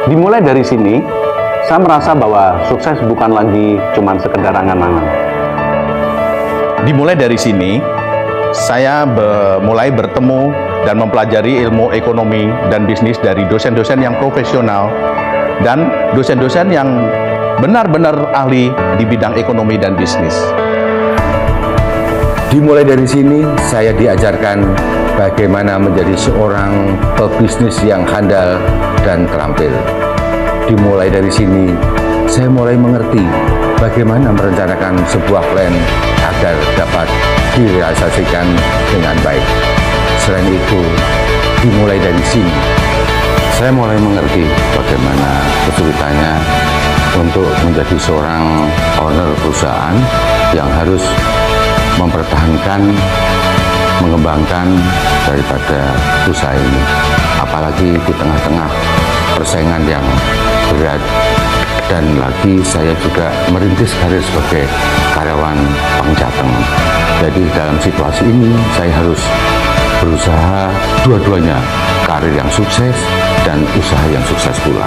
Dimulai dari sini, saya merasa bahwa sukses bukan lagi cuma sekedar angan-angan. Dimulai dari sini, saya mulai bertemu dan mempelajari ilmu ekonomi dan bisnis dari dosen-dosen yang profesional dan dosen-dosen yang benar-benar ahli di bidang ekonomi dan bisnis. Dimulai dari sini, saya diajarkan bagaimana menjadi seorang pebisnis yang handal dan terampil. Dimulai dari sini, saya mulai mengerti bagaimana merencanakan sebuah plan agar dapat direalisasikan dengan baik. Selain itu, dimulai dari sini, saya mulai mengerti bagaimana kesulitannya untuk menjadi seorang owner perusahaan yang harus mempertahankan, mengembangkan daripada usaha ini. Apalagi di tengah-tengah persaingan yang berat. Dan lagi saya juga merintis karir sebagai karyawan Bank Jateng. Jadi dalam situasi ini saya harus berusaha dua-duanya, karir yang sukses dan usaha yang sukses pula.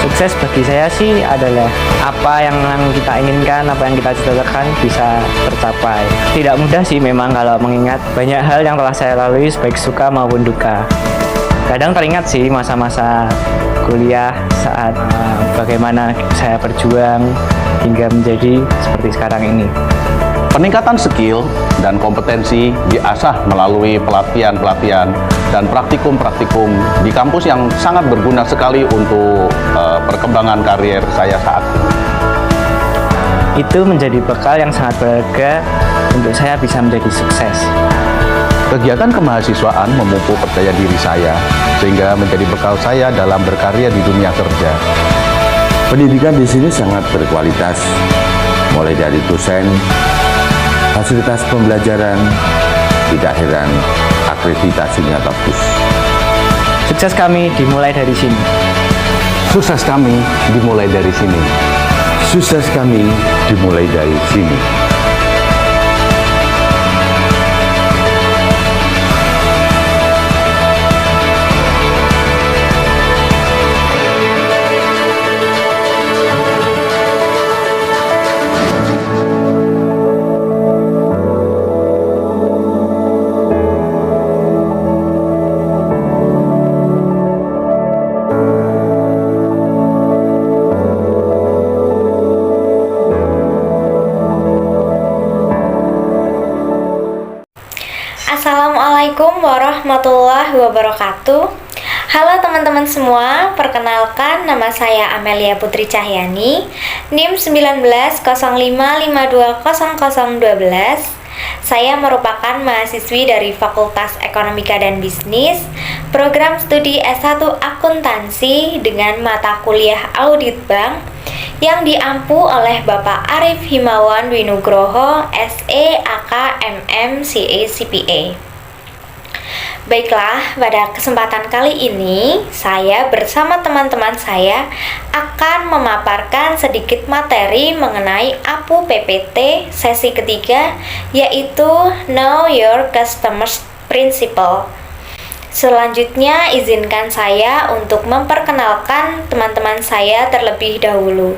Sukses bagi saya sih adalah apa yang kita inginkan, apa yang kita cita-citakan bisa tercapai. Tidak mudah sih memang kalau mengingat banyak hal yang telah saya lalui baik suka maupun duka. Kadang teringat sih masa-masa kuliah saat bagaimana saya berjuang hingga menjadi seperti sekarang ini. Peningkatan skill dan kompetensi diasah melalui pelatihan-pelatihan dan praktikum-praktikum di kampus yang sangat berguna sekali untuk perkembangan karier saya saat ini. Itu menjadi bekal yang sangat berharga untuk saya bisa menjadi sukses. Kegiatan kemahasiswaan memupuk percaya diri saya sehingga menjadi bekal saya dalam berkarya di dunia kerja. Pendidikan di sini sangat berkualitas, mulai dari dosen, fasilitas pembelajaran, tidak heran akreditasinya bagus. Sukses kami dimulai dari sini. Sukses kami dimulai dari sini. Sukses kami dimulai dari sini. Assalamualaikum warahmatullahi wabarakatuh. Halo teman-teman semua, perkenalkan nama saya Amelia Putri Cahyani, NIM 19,05520012. Saya merupakan mahasiswi dari Fakultas Ekonomika dan Bisnis, program studi S1 Akuntansi dengan mata kuliah Audit Bank yang diampu oleh Bapak Arif Himawan Winugroho, SE, AK, MM, CA, CPA. Baiklah, pada kesempatan kali ini saya bersama teman-teman saya akan memaparkan sedikit materi mengenai APU PPT sesi ketiga, yaitu Know Your Customers Principle. Selanjutnya izinkan saya untuk memperkenalkan teman-teman saya terlebih dahulu.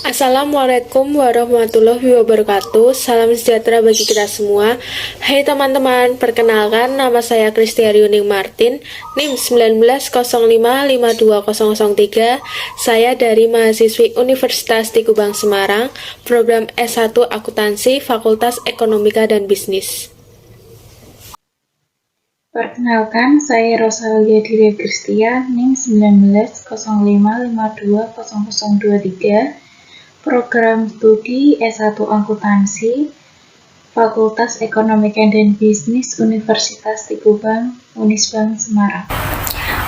Assalamualaikum warahmatullahi wabarakatuh. Salam sejahtera bagi kita semua. Hai teman-teman, perkenalkan nama saya Kristiari Yuning Martin, NIM 19,05520003. Saya dari mahasiswi Universitas Tikubang Semarang, program S1 Akuntansi, Fakultas Ekonomika dan Bisnis. Perkenalkan, saya Rosalia Diria Kristia, NIM 19,05520023, program studi S1 Akuntansi, Fakultas Ekonomika dan Bisnis, Universitas Tikubang, Unisbank Semarang.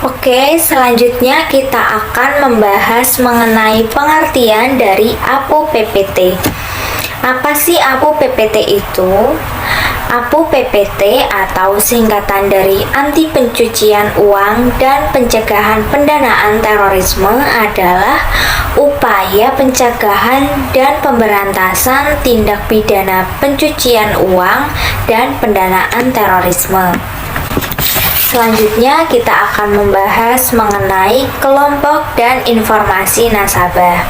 Oke, selanjutnya kita akan membahas mengenai pengertian dari APU PPT. Apa sih APU PPT itu? APU PPT atau singkatan dari Anti Pencucian Uang dan Pencegahan Pendanaan Terorisme adalah upaya pencegahan dan pemberantasan tindak pidana pencucian uang dan pendanaan terorisme. Selanjutnya kita akan membahas mengenai kelompok dan informasi nasabah.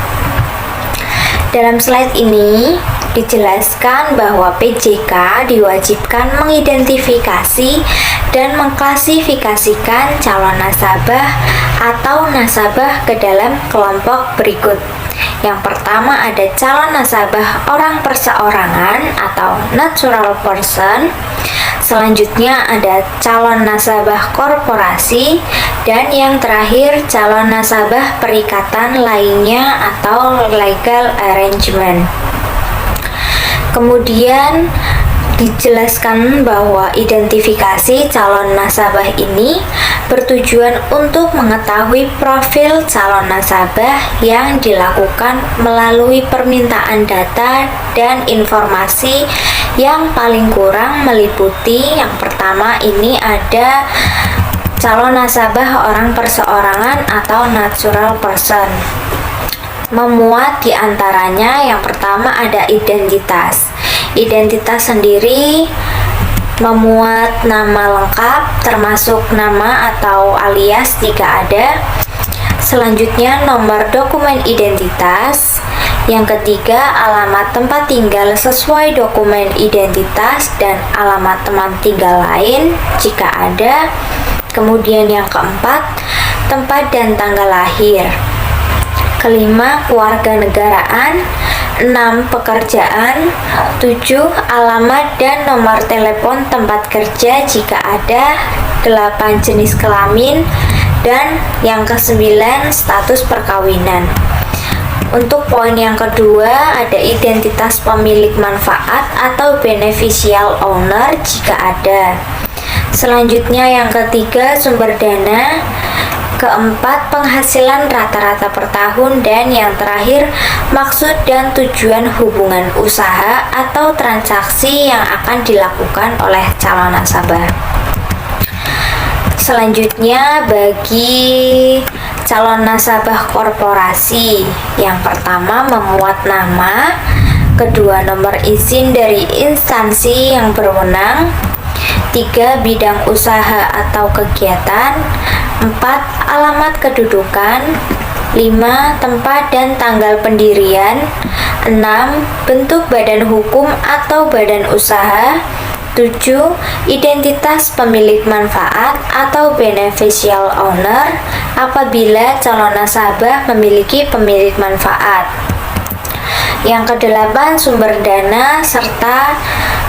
Dalam slide ini dijelaskan bahwa PJK diwajibkan mengidentifikasi dan mengklasifikasikan calon nasabah atau nasabah ke dalam kelompok berikut. Yang pertama ada calon nasabah orang perseorangan atau natural person. Selanjutnya ada calon nasabah korporasi, dan yang terakhir calon nasabah perikatan lainnya atau legal arrangement. Kemudian dijelaskan bahwa identifikasi calon nasabah ini bertujuan untuk mengetahui profil calon nasabah yang dilakukan melalui permintaan data dan informasi yang paling kurang meliputi yang pertama ini ada calon nasabah orang perseorangan atau natural person. Memuat diantaranya yang pertama ada identitas. Identitas sendiri memuat nama lengkap termasuk nama atau alias jika ada. Selanjutnya nomor dokumen identitas. Yang ketiga alamat tempat tinggal sesuai dokumen identitas dan alamat teman tinggal lain jika ada. Kemudian yang keempat tempat dan tanggal lahir. Kelima, kewarganegaraan. 6, pekerjaan. 7, alamat dan nomor telepon tempat kerja jika ada. 8, jenis kelamin. Dan yang ke-9, status perkawinan. Untuk poin yang kedua, ada identitas pemilik manfaat atau beneficial owner jika ada. Selanjutnya yang ketiga, sumber dana. Keempat, penghasilan rata-rata per tahun. Dan yang terakhir, maksud dan tujuan hubungan usaha atau transaksi yang akan dilakukan oleh calon nasabah. Selanjutnya bagi calon nasabah korporasi, yang pertama memuat nama, kedua nomor izin dari instansi yang berwenang, 3, bidang usaha atau kegiatan, 4, alamat kedudukan, 5, tempat dan tanggal pendirian, 6, bentuk badan hukum atau badan usaha, 7, identitas pemilik manfaat atau beneficial owner apabila calon nasabah memiliki pemilik manfaat. Yang ke-8, sumber dana serta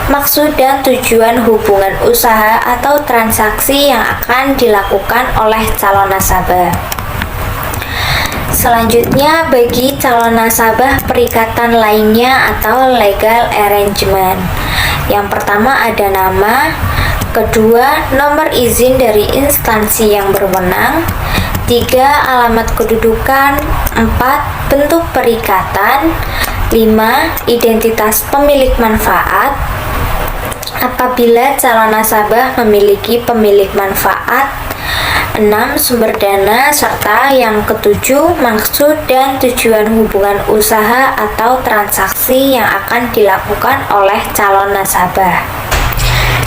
maksud dan tujuan hubungan usaha atau transaksi yang akan dilakukan oleh calon nasabah. Selanjutnya bagi calon nasabah perikatan lainnya atau legal arrangement. Yang pertama ada nama, kedua nomor izin dari instansi yang berwenang, 3, alamat kedudukan, 4, bentuk perikatan, 5, identitas pemilik manfaat apabila calon nasabah memiliki pemilik manfaat, 6, sumber dana, serta yang ke-7, maksud dan tujuan hubungan usaha atau transaksi yang akan dilakukan oleh calon nasabah.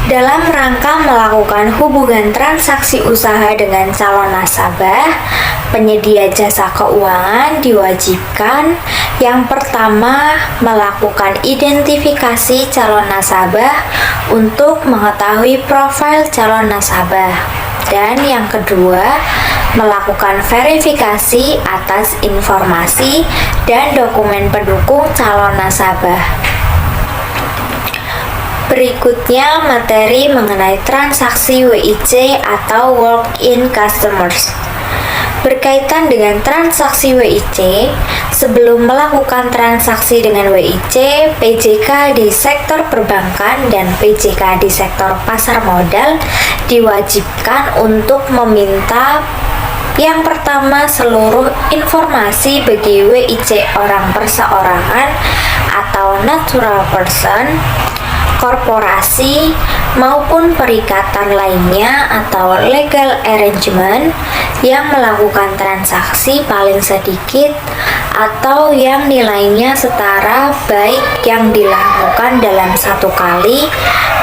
Dalam rangka melakukan hubungan transaksi usaha dengan calon nasabah, penyedia jasa keuangan diwajibkan yang pertama melakukan identifikasi calon nasabah untuk mengetahui profil calon nasabah. Dan yang kedua, melakukan verifikasi atas informasi dan dokumen pendukung calon nasabah. Berikutnya materi mengenai transaksi WIC atau walk-in customers. Berkaitan dengan transaksi WIC, sebelum melakukan transaksi dengan WIC, PJK di sektor perbankan dan PJK di sektor pasar modal diwajibkan untuk meminta yang pertama seluruh informasi bagi WIC orang perseorangan atau natural person, korporasi maupun perikatan lainnya atau legal arrangement yang melakukan transaksi paling sedikit atau yang nilainya setara baik yang dilakukan dalam satu kali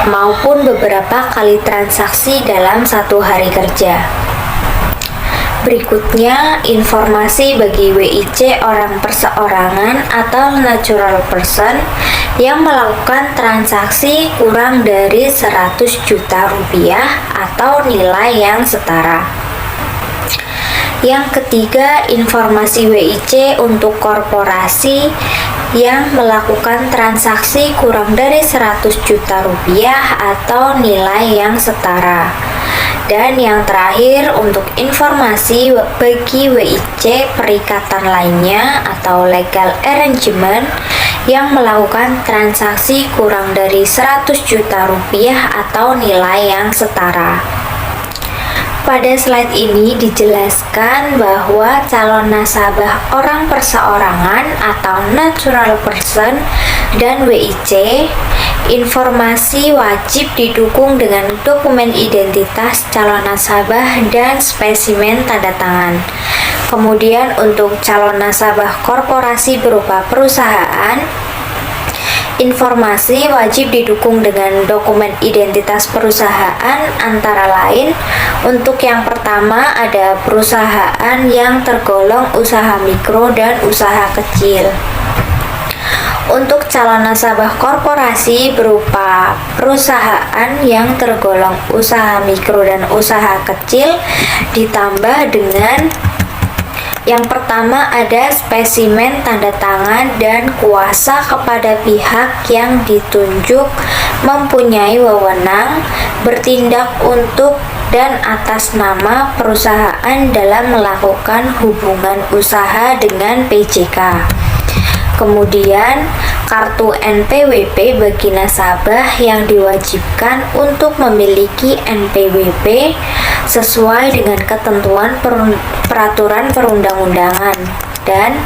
maupun beberapa kali transaksi dalam satu hari kerja. Berikutnya, informasi bagi WIC orang perseorangan atau natural person yang melakukan transaksi kurang dari 100 juta rupiah atau nilai yang setara. Yang ketiga, informasi WIC untuk korporasi yang melakukan transaksi kurang dari 100 juta rupiah atau nilai yang setara. Dan yang terakhir, untuk informasi bagi WIC perikatan lainnya atau legal arrangement yang melakukan transaksi kurang dari 100 juta rupiah atau nilai yang setara. Pada slide ini dijelaskan bahwa calon nasabah orang perseorangan atau natural person dan WIC, informasi wajib didukung dengan dokumen identitas calon nasabah dan spesimen tanda tangan. Kemudian untuk calon nasabah korporasi berupa perusahaan, informasi wajib didukung dengan dokumen identitas perusahaan antara lain. Untuk yang pertama ada perusahaan yang tergolong usaha mikro dan usaha kecil. Untuk calon nasabah korporasi berupa perusahaan yang tergolong usaha mikro dan usaha kecil ditambah dengan yang pertama ada spesimen tanda tangan dan kuasa kepada pihak yang ditunjuk mempunyai wewenang bertindak untuk dan atas nama perusahaan dalam melakukan hubungan usaha dengan PJK. Kemudian, kartu NPWP bagi nasabah yang diwajibkan untuk memiliki NPWP sesuai dengan ketentuan peraturan perundang-undangan. Dan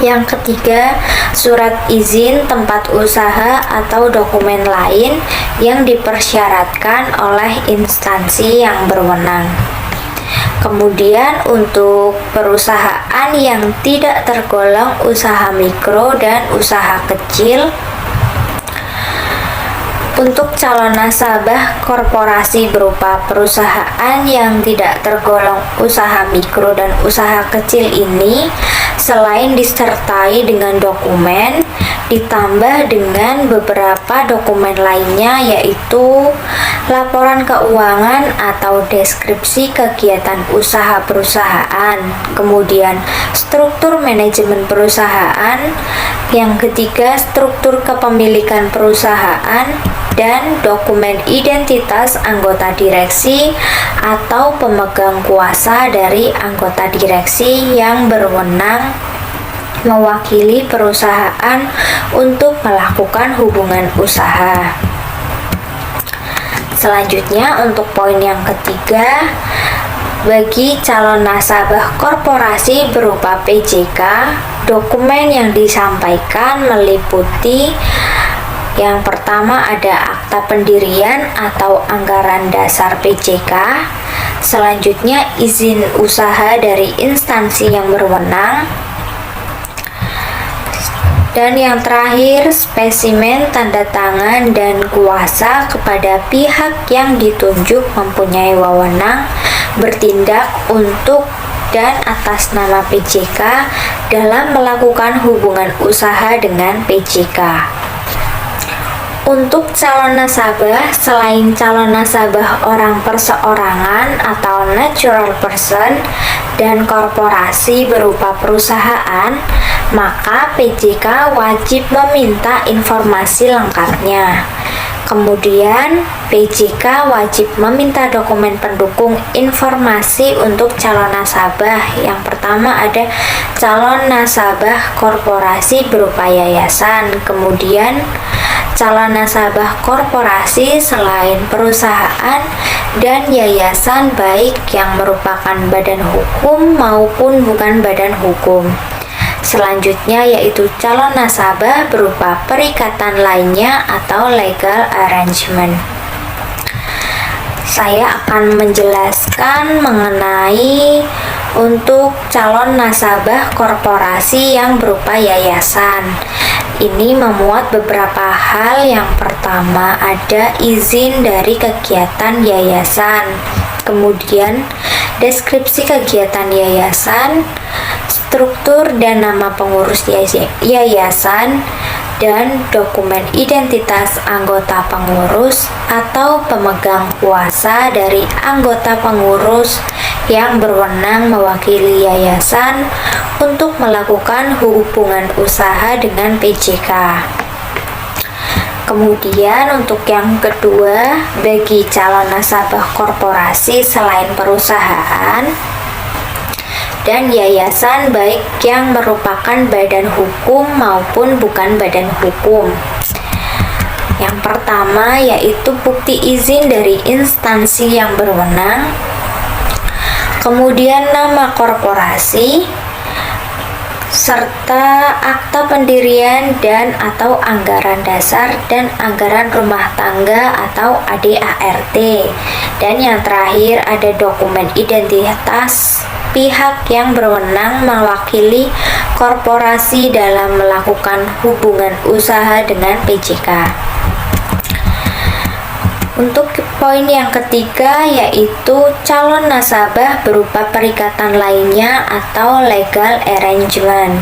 yang ketiga, surat izin tempat usaha atau dokumen lain yang dipersyaratkan oleh instansi yang berwenang. Kemudian untuk perusahaan yang tidak tergolong usaha mikro dan usaha kecil, untuk calon nasabah korporasi berupa perusahaan yang tidak tergolong usaha mikro dan usaha kecil ini, selain disertai dengan dokumen, ditambah dengan beberapa dokumen lainnya yaitu laporan keuangan atau deskripsi kegiatan usaha perusahaan, kemudian struktur manajemen perusahaan, yang ketiga struktur kepemilikan perusahaan, dan dokumen identitas anggota direksi atau pemegang kuasa dari anggota direksi yang berwenang mewakili perusahaan untuk melakukan hubungan usaha. Selanjutnya untuk poin yang ketiga, bagi calon nasabah korporasi berupa PJK, dokumen yang disampaikan meliputi yang pertama ada akta pendirian atau anggaran dasar PJK, selanjutnya izin usaha dari instansi yang berwenang, dan yang terakhir spesimen tanda tangan dan kuasa kepada pihak yang ditunjuk mempunyai wewenang bertindak untuk dan atas nama PJK dalam melakukan hubungan usaha dengan PJK. Untuk calon nasabah, selain calon nasabah orang perseorangan atau natural person dan korporasi berupa perusahaan, maka PJK wajib meminta informasi lengkapnya. Kemudian, PJK wajib meminta dokumen pendukung informasi untuk calon nasabah. Yang pertama ada calon nasabah korporasi berupa yayasan, kemudian calon nasabah korporasi selain perusahaan dan yayasan baik yang merupakan badan hukum maupun bukan badan hukum. Selanjutnya yaitu calon nasabah berupa perikatan lainnya atau legal arrangement. Saya akan menjelaskan mengenai untuk calon nasabah korporasi yang berupa yayasan. Ini memuat beberapa hal. Yang pertama ada izin dari kegiatan yayasan, kemudian deskripsi kegiatan yayasan, struktur dan nama pengurus yayasan, dan dokumen identitas anggota pengurus atau pemegang kuasa dari anggota pengurus yang berwenang mewakili yayasan untuk melakukan hubungan usaha dengan PJK. Kemudian untuk yang kedua, bagi calon nasabah korporasi selain perusahaan dan yayasan baik yang merupakan badan hukum maupun bukan badan hukum. Yang pertama yaitu bukti izin dari instansi yang berwenang, kemudian nama korporasi, serta akta pendirian dan atau anggaran dasar dan anggaran rumah tangga atau ADART. Dan yang terakhir ada dokumen identitas pihak yang berwenang mewakili korporasi dalam melakukan hubungan usaha dengan PJK. Untuk poin yang ketiga yaitu calon nasabah berupa perikatan lainnya atau legal arrangement.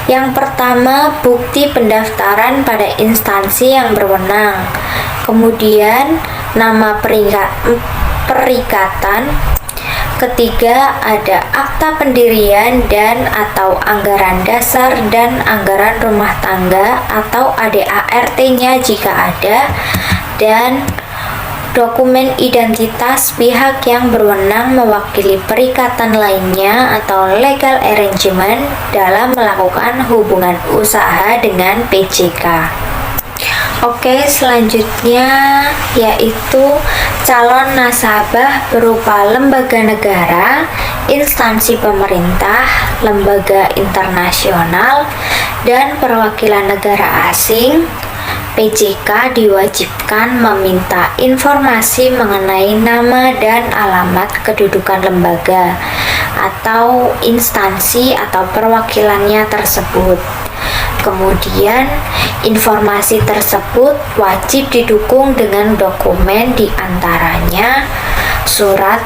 Yang pertama, bukti pendaftaran pada instansi yang berwenang. Kemudian, nama perikatan. Ketiga, ada akta pendirian dan atau anggaran dasar dan anggaran rumah tangga atau ADART-nya jika ada, dan dokumen identitas pihak yang berwenang mewakili perikatan lainnya atau legal arrangement dalam melakukan hubungan usaha dengan PJK. Oke, selanjutnya yaitu calon nasabah berupa lembaga negara, instansi pemerintah, lembaga internasional, dan perwakilan negara asing. PJK diwajibkan meminta informasi mengenai nama dan alamat kedudukan lembaga atau instansi atau perwakilannya tersebut. Kemudian, informasi tersebut wajib didukung dengan dokumen, di antaranya surat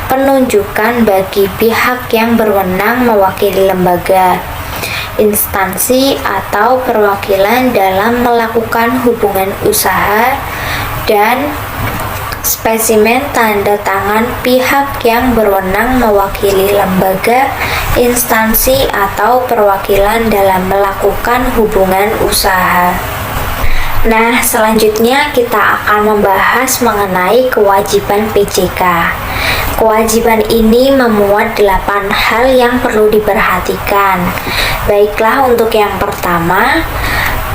penunjukan bagi pihak yang berwenang mewakili lembaga, instansi atau perwakilan dalam melakukan hubungan usaha, dan spesimen tanda tangan pihak yang berwenang mewakili lembaga, instansi atau perwakilan dalam melakukan hubungan usaha. Nah, selanjutnya kita akan membahas mengenai kewajiban PJK. Kewajiban ini memuat 8 hal yang perlu diperhatikan. Baiklah, untuk yang pertama,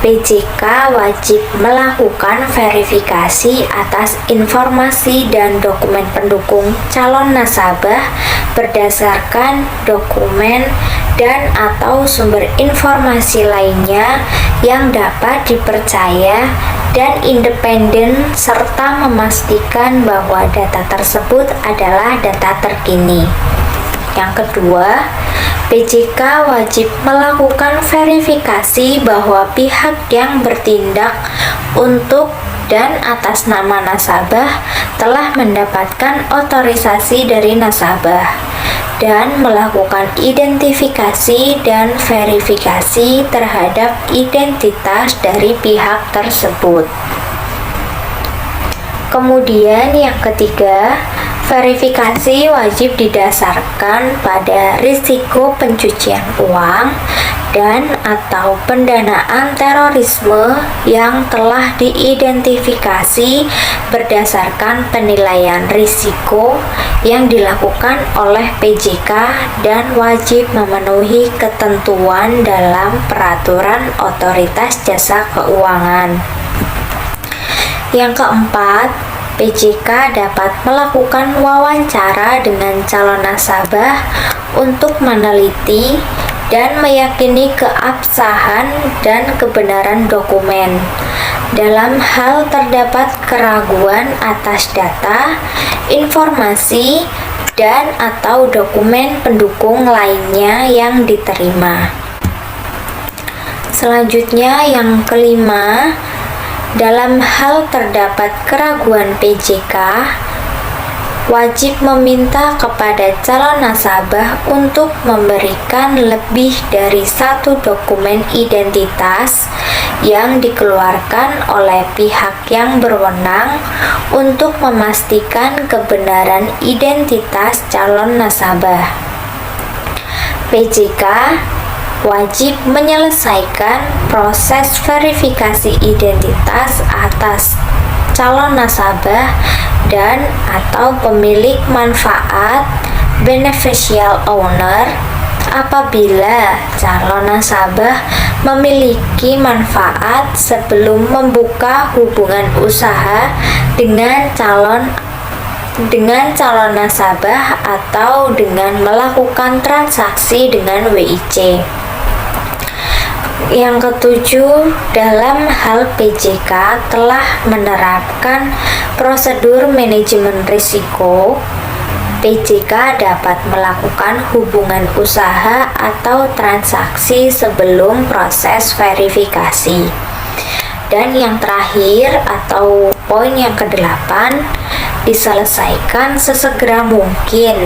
PJK wajib melakukan verifikasi atas informasi dan dokumen pendukung calon nasabah berdasarkan dokumen dan atau sumber informasi lainnya yang dapat dipercaya dan independen, serta memastikan bahwa data tersebut adalah data terkini. Yang kedua, PJK wajib melakukan verifikasi bahwa pihak yang bertindak untuk dan atas nama nasabah telah mendapatkan otorisasi dari nasabah dan melakukan identifikasi dan verifikasi terhadap identitas dari pihak tersebut. Kemudian yang ketiga, verifikasi wajib didasarkan pada risiko pencucian uang dan atau pendanaan terorisme yang telah diidentifikasi berdasarkan penilaian risiko yang dilakukan oleh PJK dan wajib memenuhi ketentuan dalam peraturan Otoritas Jasa Keuangan. Yang keempat, PJK dapat melakukan wawancara dengan calon nasabah untuk meneliti dan meyakini keabsahan dan kebenaran dokumen. Dalam hal terdapat keraguan atas data, informasi, dan atau dokumen pendukung lainnya yang diterima. Selanjutnya yang kelima, dalam hal terdapat keraguan PJK, wajib meminta kepada calon nasabah untuk memberikan lebih dari satu dokumen identitas yang dikeluarkan oleh pihak yang berwenang untuk memastikan kebenaran identitas calon nasabah. PJK wajib menyelesaikan proses verifikasi identitas atas calon nasabah dan atau pemilik manfaat beneficial owner apabila calon nasabah memiliki manfaat sebelum membuka hubungan usaha dengan calon nasabah atau dengan melakukan transaksi dengan WIC. Yang ketujuh, dalam hal PJK telah menerapkan prosedur manajemen risiko, PJK dapat melakukan hubungan usaha atau transaksi sebelum proses verifikasi. Dan yang terakhir atau poin yang ke-8, diselesaikan sesegera mungkin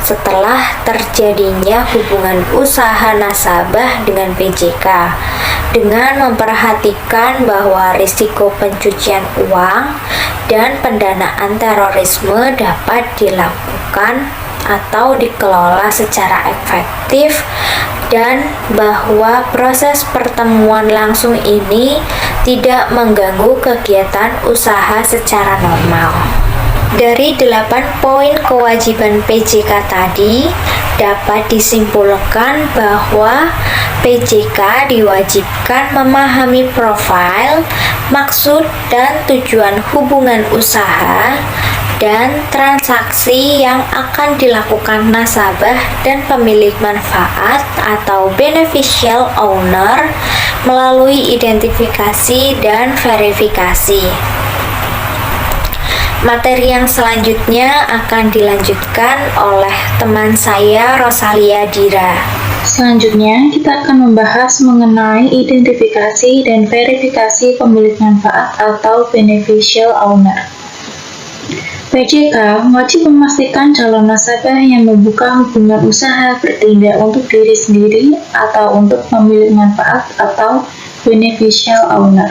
setelah terjadinya hubungan usaha nasabah dengan PJK dengan memperhatikan bahwa risiko pencucian uang dan pendanaan terorisme dapat dilakukan atau dikelola secara efektif dan bahwa proses pertemuan langsung ini tidak mengganggu kegiatan usaha secara normal. Dari 8 poin kewajiban PJK tadi, dapat disimpulkan bahwa PJK diwajibkan memahami profil, maksud, dan tujuan hubungan usaha dan transaksi yang akan dilakukan nasabah dan pemilik manfaat atau beneficial owner melalui identifikasi dan verifikasi. Materi yang selanjutnya akan dilanjutkan oleh teman saya Rosalia Dira. Selanjutnya, kita akan membahas mengenai identifikasi dan verifikasi pemilik manfaat atau beneficial owner. PJK wajib memastikan calon nasabah yang membuka hubungan usaha bertindak untuk diri sendiri atau untuk pemilik manfaat atau beneficial owner.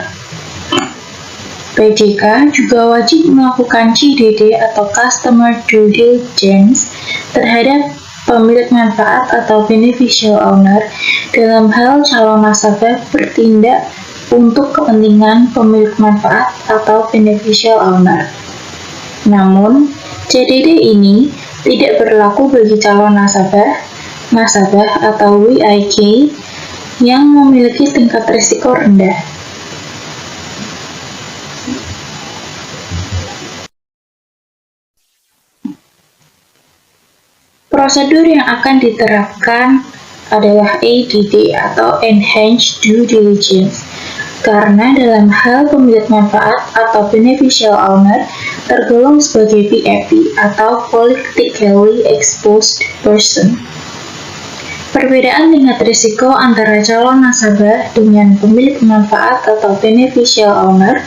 PJK juga wajib melakukan CDD atau Customer Due Diligence terhadap pemilik manfaat atau beneficial owner dalam hal calon nasabah bertindak untuk kepentingan pemilik manfaat atau beneficial owner. Namun, CDD ini tidak berlaku bagi calon nasabah atau WIK yang memiliki tingkat risiko rendah. Prosedur yang akan diterapkan adalah EDD atau Enhanced Due Diligence, karena dalam hal pemilik manfaat atau beneficial owner tergolong sebagai PEP atau Politically Exposed Person. Perbedaan tingkat risiko antara calon nasabah dengan pemilik manfaat atau beneficial owner,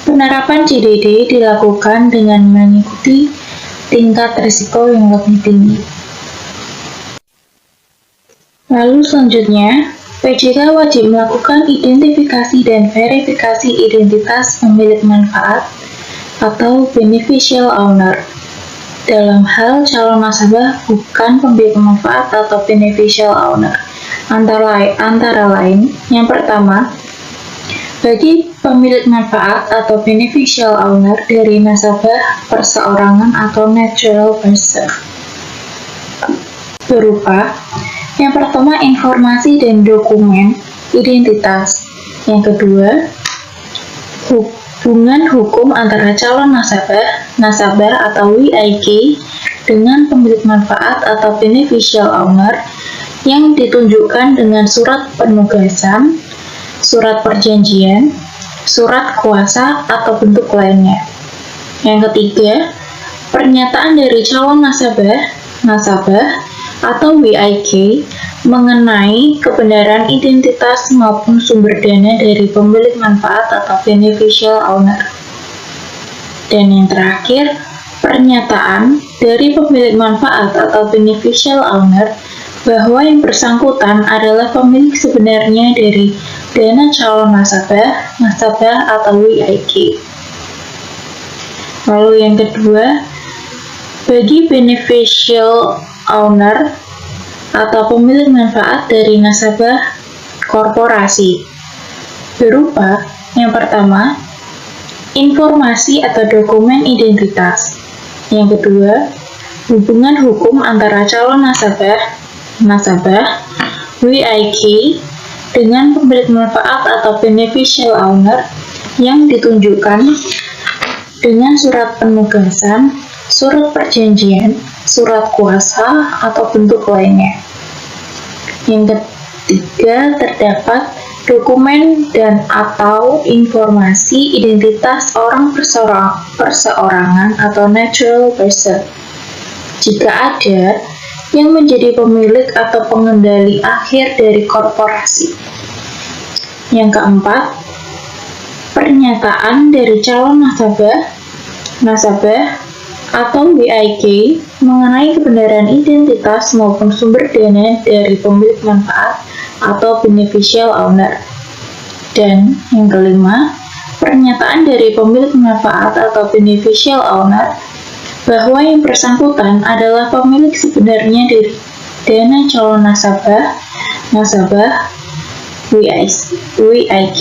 penerapan CDD dilakukan dengan mengikuti tingkat risiko yang lebih tinggi. Lalu selanjutnya, PJK wajib melakukan identifikasi dan verifikasi identitas pemilik manfaat atau beneficial owner dalam hal calon nasabah bukan pemilik manfaat atau beneficial owner. Antara lain, yang pertama, bagi pemilik manfaat atau beneficial owner dari nasabah perseorangan atau natural person, berupa yang pertama, informasi dan dokumen identitas. Yang kedua, hubungan hukum antara calon nasabah atau WIK dengan pemilik manfaat atau beneficial owner yang ditunjukkan dengan surat penugasan, surat perjanjian, surat kuasa, atau bentuk lainnya. Yang ketiga, pernyataan dari calon nasabah atau WIK mengenai kebenaran identitas maupun sumber dana dari pemilik manfaat atau beneficial owner. Dan yang terakhir, pernyataan dari pemilik manfaat atau beneficial owner bahwa yang bersangkutan adalah pemilik sebenarnya dari dana calon nasabah atau WIK. Lalu yang kedua, bagi beneficial owner atau pemilik manfaat dari nasabah korporasi berupa yang pertama, informasi atau dokumen identitas. Yang kedua, hubungan hukum antara calon nasabah WIK dengan pemilik manfaat atau beneficial owner yang ditunjukkan dengan surat penugasan, surat perjanjian, surat kuasa, atau bentuk lainnya. Yang ketiga, terdapat dokumen dan atau informasi identitas orang perseorangan atau natural person. Jika ada yang menjadi pemilik atau pengendali akhir dari korporasi. Yang keempat, pernyataan dari calon nasabah atau WIK mengenai kebenaran identitas maupun sumber dana dari pemilik manfaat atau beneficial owner. Dan yang kelima, pernyataan dari pemilik manfaat atau beneficial owner bahwa yang bersangkutan adalah pemilik sebenarnya dari dana calon nasabah WIK.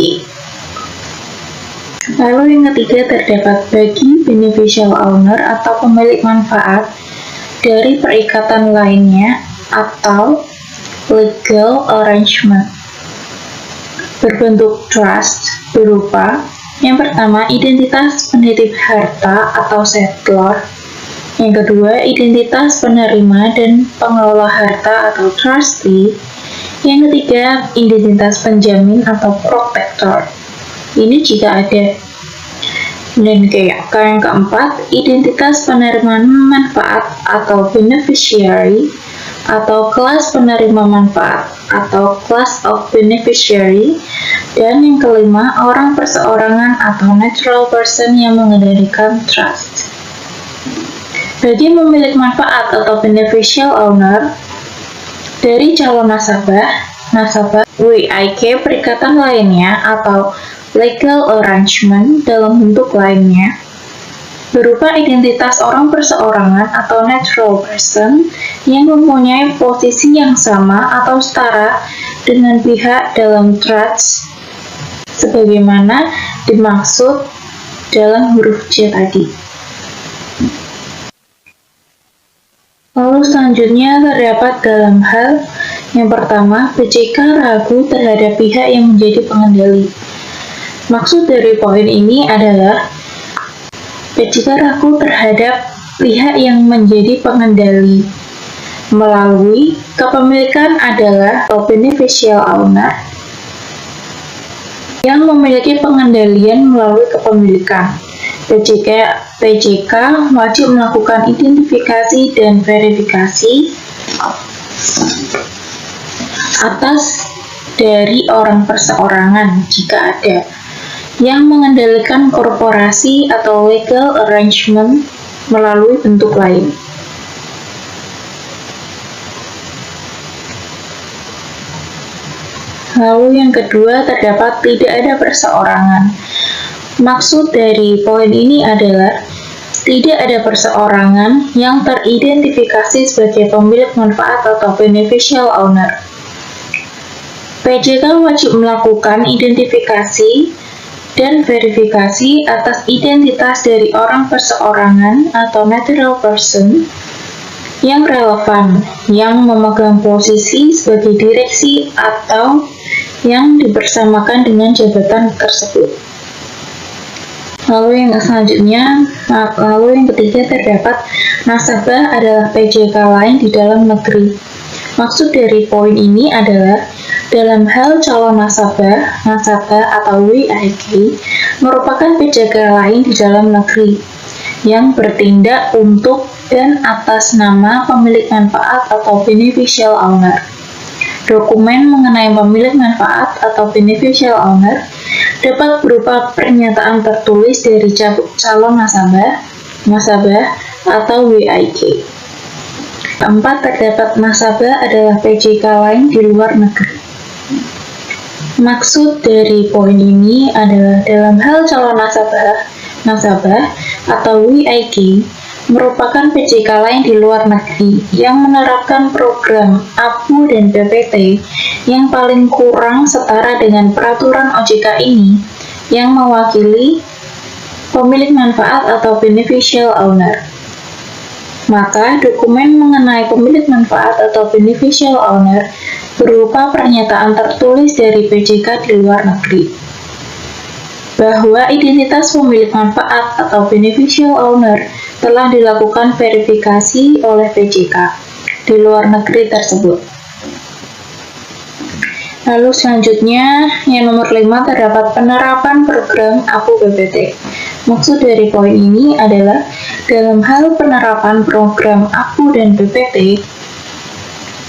Lalu yang ketiga, terdapat bagi beneficial owner atau pemilik manfaat dari perikatan lainnya atau legal arrangement berbentuk trust berupa yang pertama, identitas penitip harta atau settlor. Yang kedua, identitas penerima dan pengelola harta atau trustee. Yang ketiga, identitas penjamin atau protector. Ini jika ada. Dan yang keempat, identitas penerima manfaat atau beneficiary atau kelas penerima manfaat atau class of beneficiary. Dan yang kelima, orang perseorangan atau natural person yang mengendalikan trust. Bagi pemilik manfaat atau beneficial owner dari calon nasabah WIK perikatan lainnya atau legal arrangement dalam bentuk lainnya berupa identitas orang perseorangan atau natural person yang mempunyai posisi yang sama atau setara dengan pihak dalam trust sebagaimana dimaksud dalam huruf C tadi. Lalu selanjutnya terdapat dalam hal yang pertama, PJK ragu terhadap pihak yang menjadi pengendali. Maksud dari poin ini adalah PJK ragu terhadap pihak yang menjadi pengendali melalui kepemilikan adalah beneficial owner yang memiliki pengendalian melalui kepemilikan. PJK wajib melakukan identifikasi dan verifikasi atas dari orang perseorangan jika ada yang mengendalikan korporasi atau legal arrangement melalui bentuk lain. Lalu yang kedua, terdapat tidak ada perseorangan. Maksud dari poin ini adalah tidak ada perseorangan yang teridentifikasi sebagai pemilik manfaat atau beneficial owner. PJK wajib melakukan identifikasi dan verifikasi atas identitas dari orang perseorangan atau natural person yang relevan, yang memegang posisi sebagai direksi atau yang dibersamakan dengan jabatan tersebut. Lalu yang ketiga, terdapat nasabah adalah PJK lain di dalam negeri. Maksud dari poin ini adalah dalam hal calon nasabah atau WIK merupakan PJK lain di dalam negeri yang bertindak untuk dan atas nama pemilik manfaat atau beneficial owner. Dokumen mengenai pemilik manfaat atau beneficial owner dapat berupa pernyataan tertulis dari calon nasabah atau WIK. Keempat, terdapat nasabah adalah PJK lain di luar negeri. Maksud dari poin ini adalah dalam hal calon nasabah atau WIK merupakan PJK lain di luar negeri yang menerapkan program APU dan PPT yang paling kurang setara dengan peraturan OJK ini yang mewakili pemilik manfaat atau beneficial owner. Maka dokumen mengenai pemilik manfaat atau beneficial owner berupa pernyataan tertulis dari PJK di luar negeri bahwa identitas pemilik manfaat atau beneficial owner telah dilakukan verifikasi oleh PJK di luar negeri tersebut. Lalu selanjutnya, yang nomor 5 terdapat penerapan program APU PPT. Maksud dari poin ini adalah dalam hal penerapan program APU dan PPT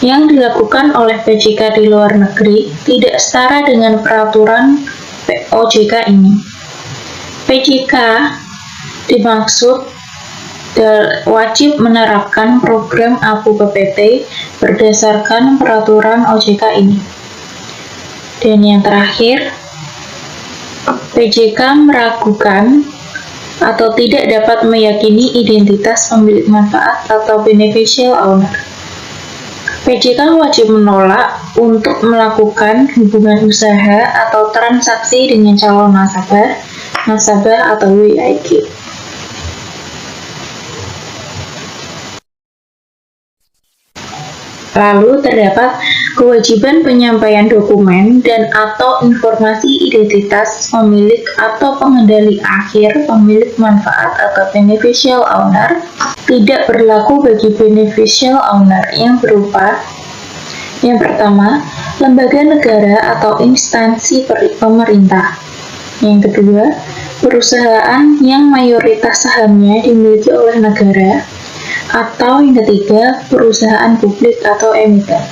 yang dilakukan oleh PJK di luar negeri tidak setara dengan peraturan OJK ini. PJK dimaksud wajib menerapkan program APU PPT berdasarkan peraturan OJK ini. Dan yang terakhir, PJK meragukan atau tidak dapat meyakini identitas pemilik manfaat atau beneficial owner. PJK wajib menolak untuk melakukan hubungan usaha atau transaksi dengan calon nasabah atau WIK. Lalu terdapat kewajiban penyampaian dokumen dan atau informasi identitas pemilik atau pengendali akhir pemilik manfaat atau beneficial owner tidak berlaku bagi beneficial owner yang berupa yang pertama, lembaga negara atau instansi pemerintah. Yang kedua, perusahaan yang mayoritas sahamnya dimiliki oleh negara. Atau yang ketiga, perusahaan publik atau emiten.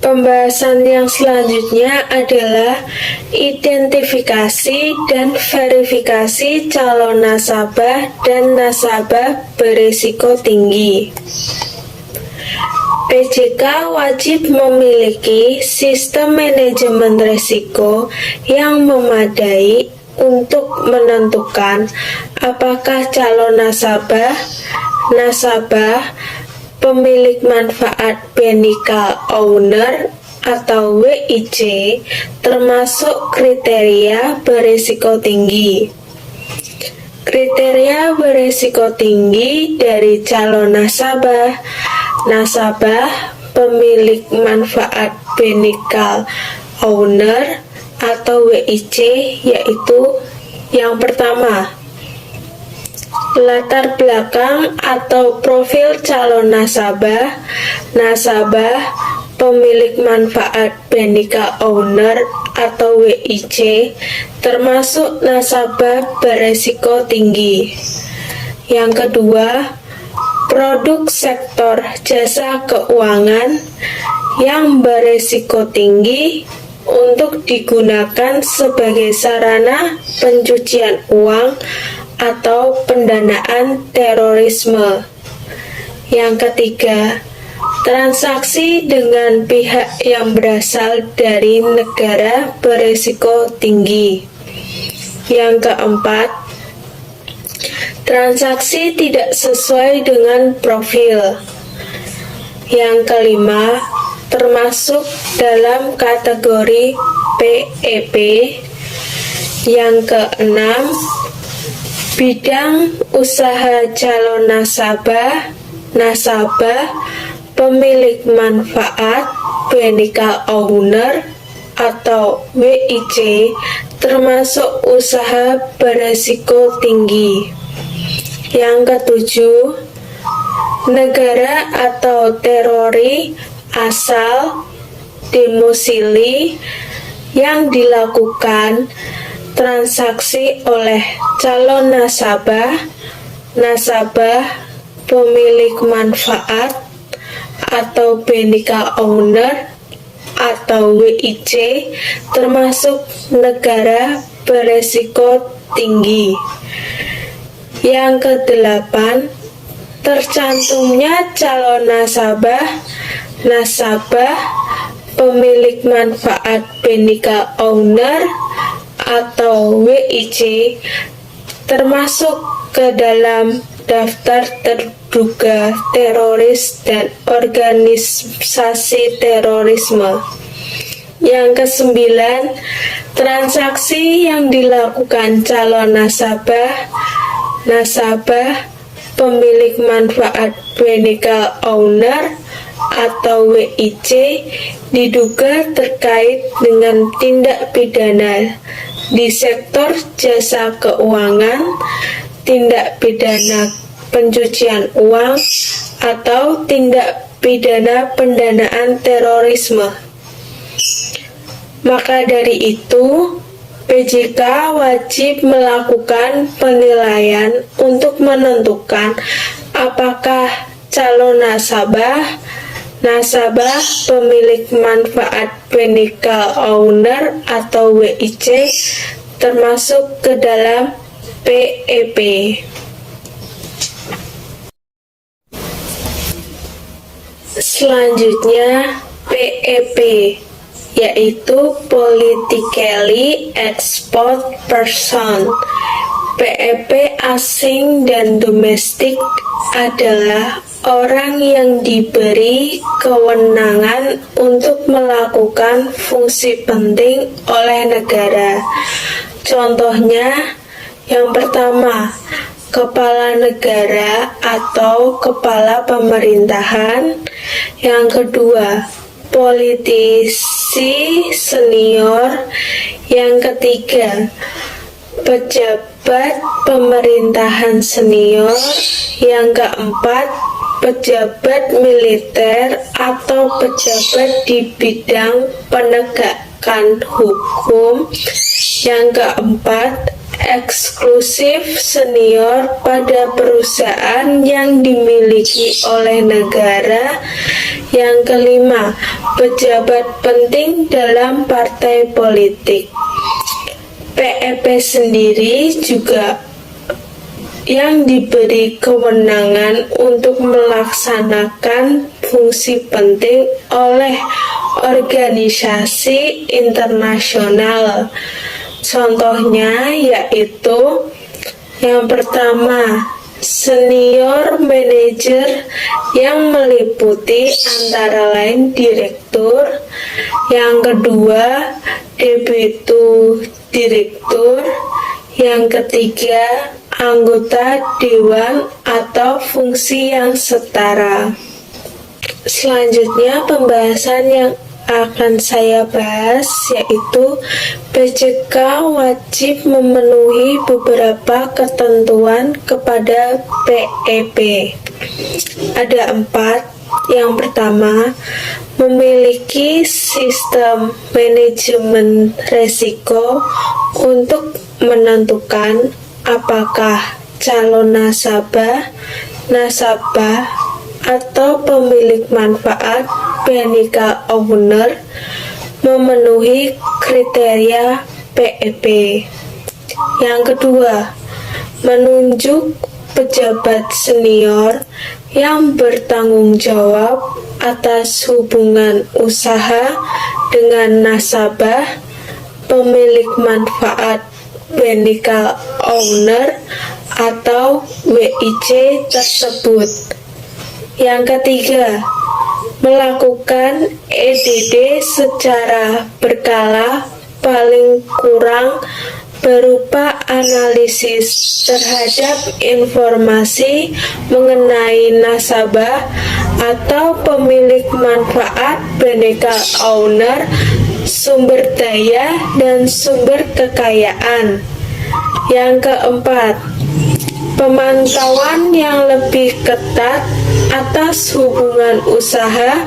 Pembahasan yang selanjutnya adalah identifikasi dan verifikasi calon nasabah dan nasabah berisiko tinggi. PJK wajib memiliki sistem manajemen risiko yang memadai untuk menentukan apakah calon nasabah, pemilik manfaat beneficial owner atau WIC termasuk kriteria berisiko tinggi. Kriteria berisiko tinggi dari calon nasabah, pemilik manfaat beneficial owner atau WIC yaitu yang pertama, latar belakang atau profil calon nasabah, pemilik manfaat beneficial owner atau WIC termasuk nasabah beresiko tinggi. Yang kedua, produk sektor jasa keuangan yang beresiko tinggi untuk digunakan sebagai sarana pencucian uang atau pendanaan terorisme. Yang ketiga, transaksi dengan pihak yang berasal dari negara berisiko tinggi. Yang keempat, transaksi tidak sesuai dengan profil. Yang kelima, termasuk dalam kategori PEP. Yang keenam, bidang usaha calon nasabah, pemilik manfaat beneficial owner atau WIC termasuk usaha beresiko tinggi. Yang ketujuh, negara atau teori asal domisili yang dilakukan transaksi oleh calon nasabah, nasabah, pemilik manfaat atau beneficial owner atau WIC, termasuk negara beresiko tinggi. Yang kedelapan, tercantumnya calon nasabah, pemilik manfaat beneficial owner atau WIC, termasuk ke dalam daftar terduga teroris dan organisasi terorisme. Yang kesembilan, transaksi yang dilakukan calon nasabah, pemilik manfaat beneficial owner atau WIC diduga terkait dengan tindak pidana di sektor jasa keuangan, tindak pidana pencucian uang, atau tindak pidana pendanaan terorisme. Maka dari itu, PJK wajib melakukan penilaian untuk menentukan apakah calon nasabah, pemilik manfaat beneficial owner atau WIC termasuk ke dalam PEP. Selanjutnya, PEP, yaitu Politically Exposed Person. PEP asing dan domestik adalah orang yang diberi kewenangan untuk melakukan fungsi penting oleh negara. Contohnya, yang pertama, kepala negara atau kepala pemerintahan. Yang kedua, politisi senior. Yang ketiga, pejabat pemerintahan senior. Yang keempat, pejabat militer atau pejabat di bidang penegakan hukum. Yang keempat, eksklusif senior pada perusahaan yang dimiliki oleh negara. Yang kelima, pejabat penting dalam partai politik. PEP sendiri juga yang diberi kewenangan untuk melaksanakan fungsi penting oleh organisasi internasional. Contohnya yaitu yang pertama, senior manager yang meliputi antara lain direktur. Yang kedua, deputi direktur. Yang ketiga, anggota dewan atau fungsi yang setara. Selanjutnya, pembahasan yang akan saya bahas yaitu PJK wajib memenuhi beberapa ketentuan kepada PEP. Ada 4. Yang pertama, memiliki sistem manajemen risiko untuk menentukan apakah calon nasabah atau pemilik manfaat beneficial owner memenuhi kriteria PEP. Yang kedua, menunjuk pejabat senior yang bertanggung jawab atas hubungan usaha dengan nasabah, pemilik manfaat beneficial owner atau WIC tersebut. Yang ketiga, melakukan EDD secara berkala paling kurang berupa analisis terhadap informasi mengenai nasabah atau pemilik manfaat beneficial owner, sumber daya, dan sumber kekayaan. Yang keempat, pemantauan yang lebih ketat atas hubungan usaha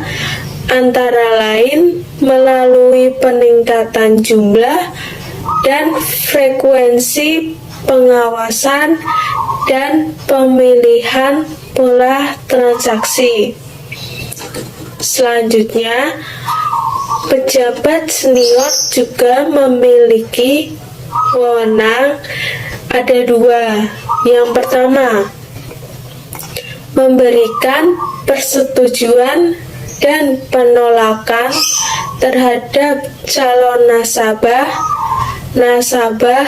antara lain melalui peningkatan jumlah dan frekuensi pengawasan, dan pemilihan pola transaksi. Selanjutnya, pejabat senior juga memiliki wewenang ada dua. Yang pertama, memberikan persetujuan dan penolakan terhadap calon nasabah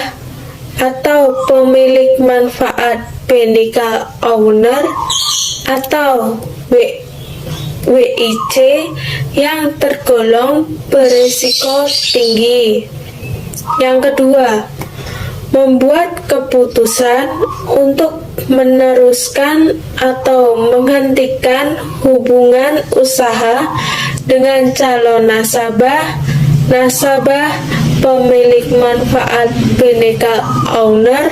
atau pemilik manfaat beneficial owner atau WIC yang tergolong berisiko tinggi. Yang kedua, membuat keputusan untuk meneruskan atau menghentikan hubungan usaha dengan calon nasabah pemilik manfaat beneficial owner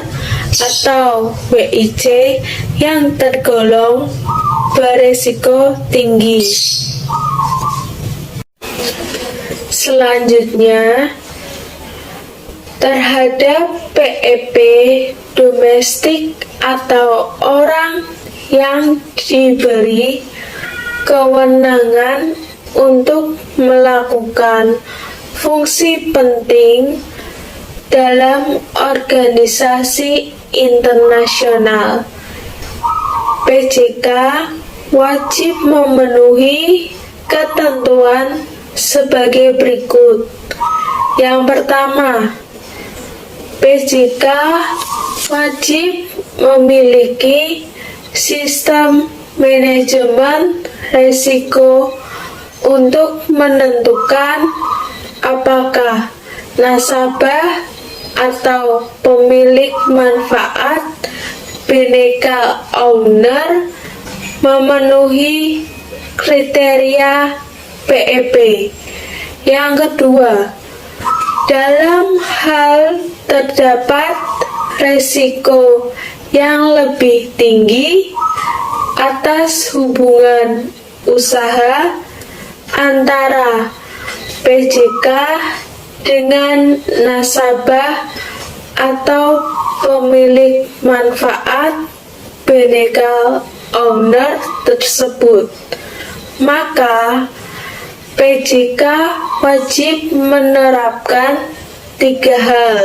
atau WIC yang tergolong berisiko tinggi. Selanjutnya, terhadap PEP domestik atau orang yang diberi kewenangan untuk melakukan fungsi penting dalam organisasi internasional. PJK wajib memenuhi ketentuan sebagai berikut. Yang pertama, PJK wajib memiliki sistem manajemen risiko untuk menentukan apakah nasabah atau pemilik manfaat beneficial owner memenuhi kriteria PEP. Yang kedua, dalam hal terdapat risiko yang lebih tinggi atas hubungan usaha antara PJK dengan nasabah atau pemilik manfaat beneficial owner tersebut, maka PJK wajib menerapkan 3 hal.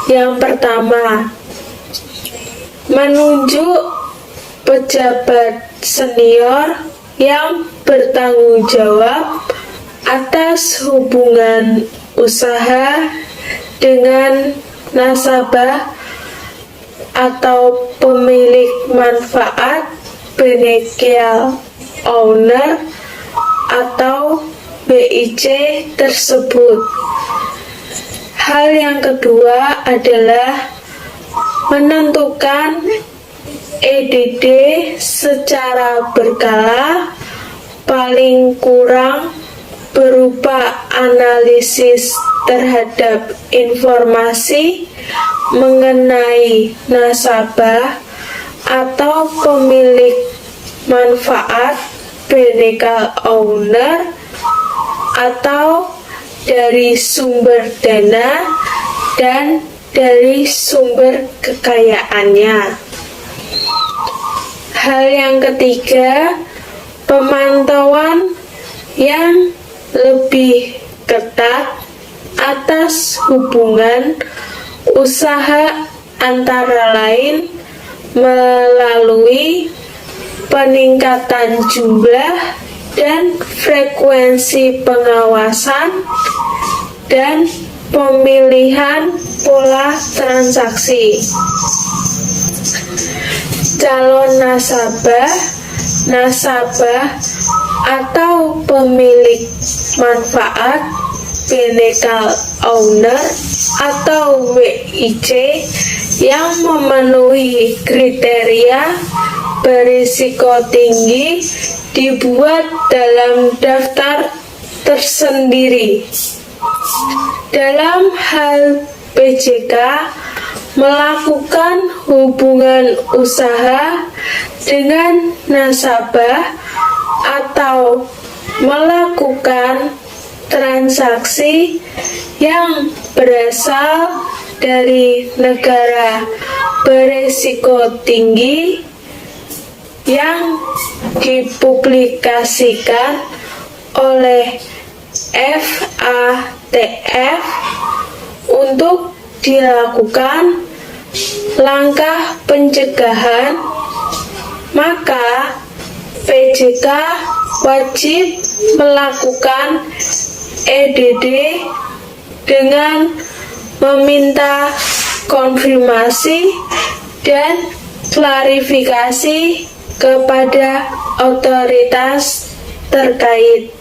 Yang pertama, menunjuk pejabat senior yang bertanggung jawab atas hubungan usaha dengan nasabah atau pemilik manfaat beneficial owner atau WIC tersebut. Hal yang kedua adalah menentukan EDD secara berkala, paling kurang berupa analisis terhadap informasi mengenai nasabah atau pemilik manfaat beneficial owner atau dari sumber dana dan dari sumber kekayaannya. Hal yang ketiga, pemantauan yang lebih ketat atas hubungan usaha antara lain melalui peningkatan jumlah dan frekuensi pengawasan dan pemilihan pola transaksi. Calon nasabah atau pemilik manfaat beneficial owner atau WIC yang memenuhi kriteria berisiko tinggi dibuat dalam daftar tersendiri. Dalam hal PJK melakukan hubungan usaha dengan nasabah atau melakukan transaksi yang berasal dari negara beresiko tinggi yang dipublikasikan oleh FATF untuk dilakukan langkah pencegahan, maka PJK wajib melakukan EDD dengan meminta konfirmasi dan klarifikasi kepada otoritas terkait.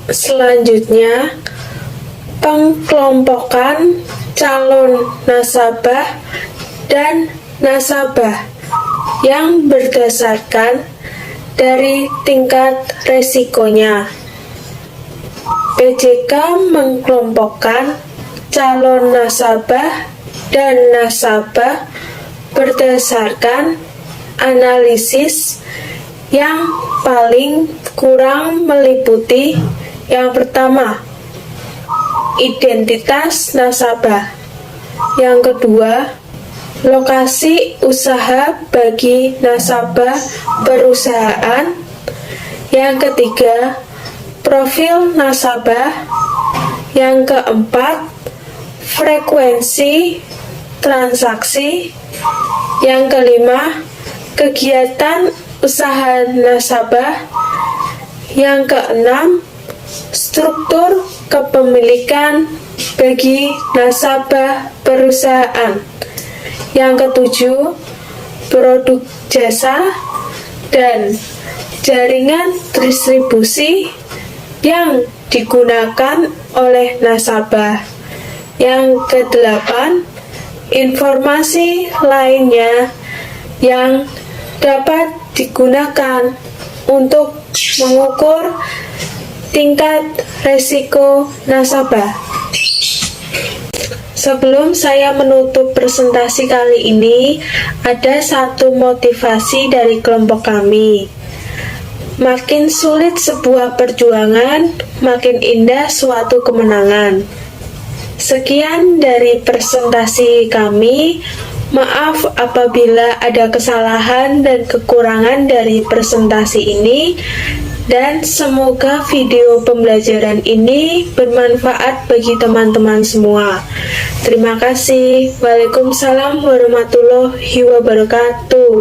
Selanjutnya, pengkelompokan calon nasabah dan nasabah yang berdasarkan dari tingkat resikonya. PJK mengkelompokkan calon nasabah dan nasabah berdasarkan analisis yang paling kurang meliputi yang pertama, identitas nasabah. Yang kedua, lokasi usaha bagi nasabah perusahaan. Yang ketiga, profil nasabah. Yang keempat, frekuensi transaksi. Yang kelima, kegiatan usaha nasabah. Yang keenam, struktur kepemilikan bagi nasabah perusahaan. Yang ketujuh, produk jasa dan jaringan distribusi yang digunakan oleh nasabah. Yang kedelapan, informasi lainnya yang dapat digunakan untuk mengukur tingkat risiko nasabah. Sebelum saya menutup presentasi kali ini, ada satu motivasi dari kelompok kami. Makin sulit sebuah perjuangan, makin indah suatu kemenangan. Sekian dari presentasi kami. Maaf apabila ada kesalahan dan kekurangan dari presentasi ini, dan semoga video pembelajaran ini bermanfaat bagi teman-teman semua. Terima kasih. Waalaikumsalam warahmatullahi wabarakatuh.